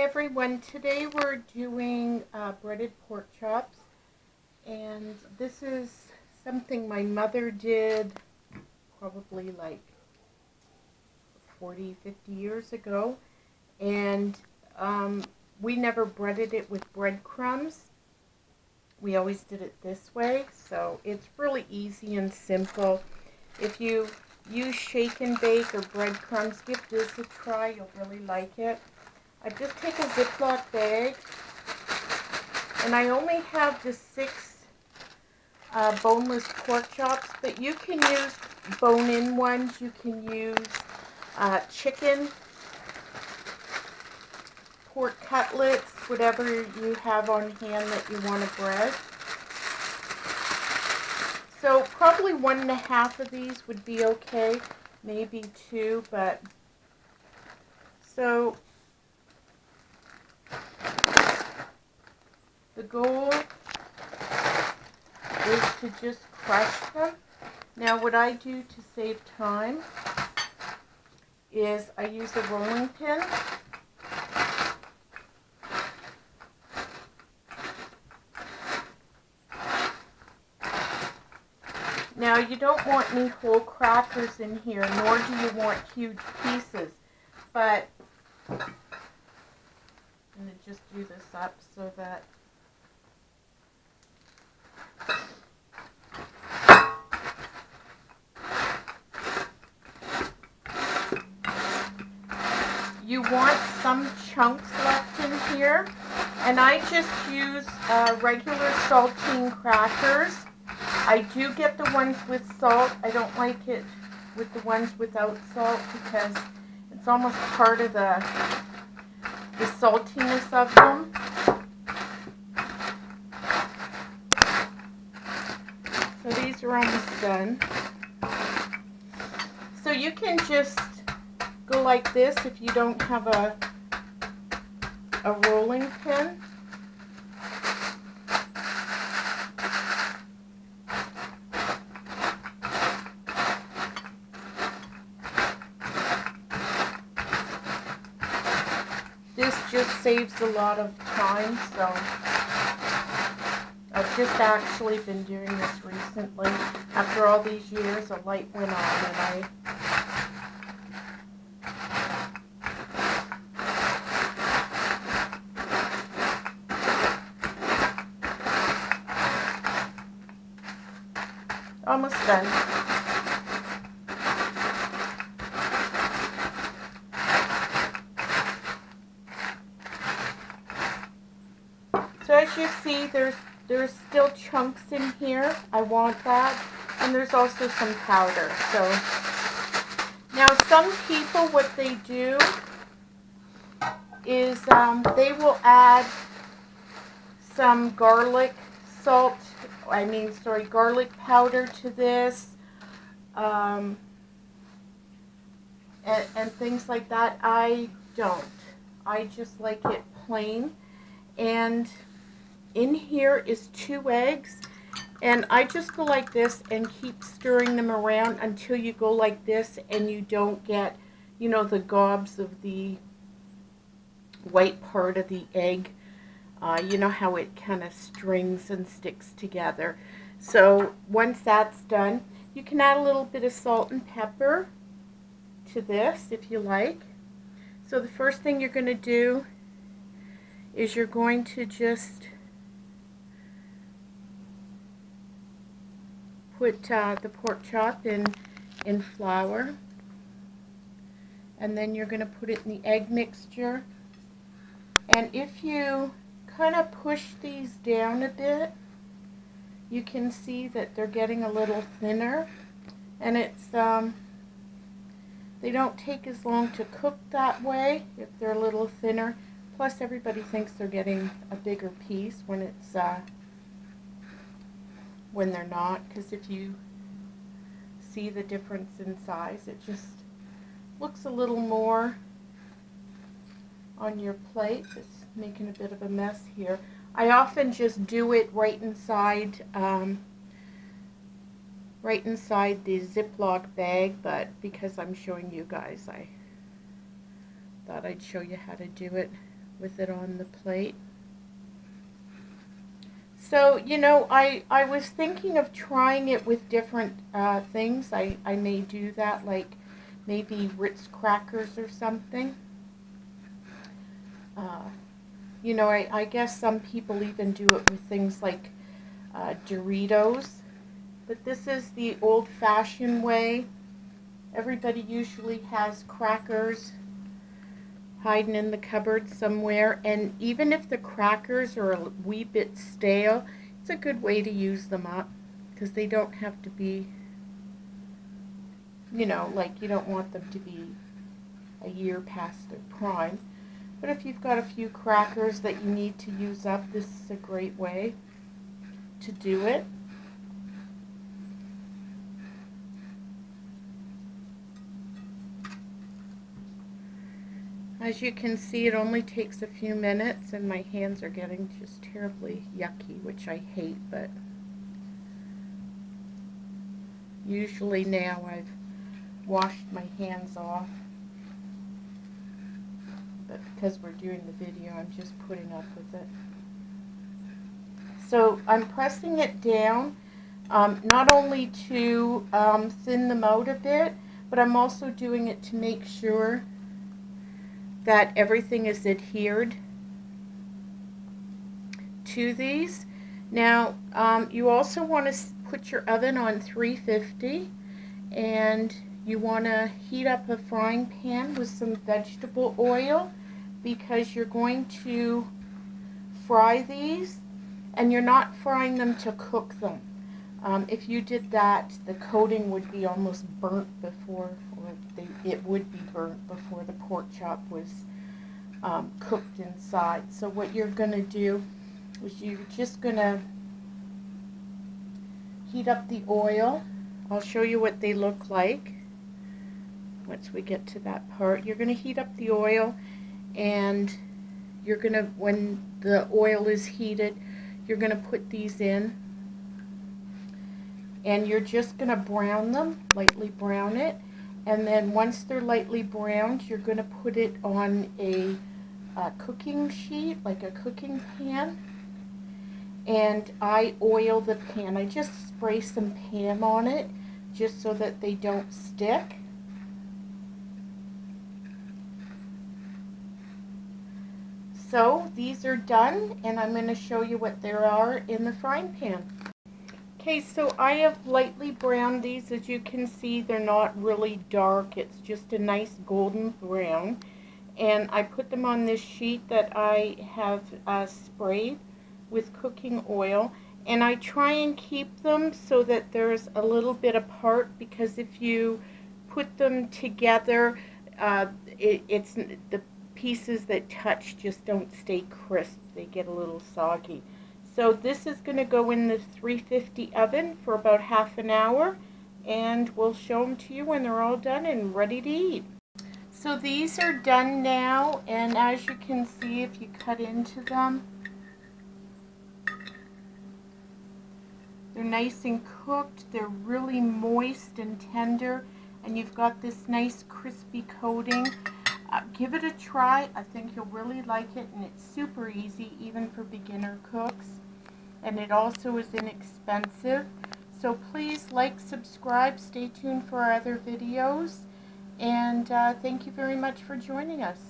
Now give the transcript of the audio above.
Hi everyone, today we're doing breaded pork chops, and this is something my mother did probably like 40-50 years ago, and we never breaded it with breadcrumbs. We always did it this way, so it's really easy and simple. If you use shake and bake or breadcrumbs, give this a try, you'll really like it. I just take a Ziploc bag, and I only have the 6 boneless pork chops, but you can use bone-in ones. You can use chicken, pork cutlets, whatever you have on hand that you want to bread. So probably 1.5 of these would be okay, maybe 2, but so the goal is to just crush them. Now what I do to save time is I use a rolling pin. Now you don't want any whole crackers in here, nor do you want huge pieces, but I'm going to just do this up so that you want some chunks left in here, and I just use regular saltine crackers. I do get the ones with salt. I don't like it with the ones without salt because it's almost part of the saltiness of them. So these are almost done. So you can just go like this if you don't have a rolling pin. This just saves a lot of time, so I've just actually been doing this recently. After all these years, a light went on and almost done. So as you see, there's still chunks in here. I want that. And there's also some powder. So now some people, what they do is they will add some garlic powder to this, and things like that. I don't. I just like it plain. And in here is 2 eggs, and I just go like this and keep stirring them around until you go like this and you don't get, you know, the gobs of the white part of the egg. You know how it kind of strings and sticks together. So once that's done, you can add a little bit of salt and pepper to this if you like. So the first thing you're going to do is you're going to just put the pork chop in flour, and then you're going to put it in the egg mixture. And if you kind of push these down a bit, you can see that they're getting a little thinner, and it's they don't take as long to cook that way if they're a little thinner. Plus everybody thinks they're getting a bigger piece when it's when they're not, because if you see the difference in size, it just looks a little more on your plate. Just making a bit of a mess here. I often just do it right inside the Ziploc bag, but because I'm showing you guys, I thought I'd show you how to do it with it on the plate. So, you know, I was thinking of trying it with different things. I may do that, like maybe Ritz crackers or something. You know, I guess some people even do it with things like Doritos. But this is the old-fashioned way. Everybody usually has crackers hiding in the cupboard somewhere, and even if the crackers are a wee bit stale, it's a good way to use them up, because they don't have to be, you know, like you don't want them to be a year past their prime. But if you've got a few crackers that you need to use up, this is a great way to do it. As you can see, it only takes a few minutes, and my hands are getting just terribly yucky, which I hate, but usually now I've washed my hands off. But because we're doing the video, I'm just putting up with it. So I'm pressing it down, not only to thin them out a bit, but I'm also doing it to make sure that everything is adhered to these. Now, you also want to put your oven on 350, and you want to heat up a frying pan with some vegetable oil, because you're going to fry these, and you're not frying them to cook them. If you did that, the coating would be almost burnt before, or it would be burnt before the pork chop was cooked inside. So what you're going to do is you're just going to heat up the oil. I'll show you what they look like once we get to that part. You're going to heat up the oil, and you're going to, when the oil is heated, you're going to put these in, and you're just going to brown them, lightly brown it, and then once they're lightly browned, you're going to put it on a cooking sheet, like a cooking pan, and I oil the pan. I just spray some Pam on it just so that they don't stick. So these are done, and I'm going to show you what there are in the frying pan. Okay, so I have lightly browned these. As you can see, they're not really dark. It's just a nice golden brown. And I put them on this sheet that I have sprayed with cooking oil. And I try and keep them so that there's a little bit apart, because if you put them together, it's the pieces that touch just don't stay crisp. They get a little soggy. So this is going to go in the 350 oven for about half an hour, and we'll show them to you when they're all done and ready to eat. So these are done now, and as you can see, if you cut into them, they're nice and cooked. They're really moist and tender, and you've got this nice crispy coating. Give it a try. I think you'll really like it, and it's super easy even for beginner cooks, and it also is inexpensive. So please like, subscribe, stay tuned for our other videos, and thank you very much for joining us.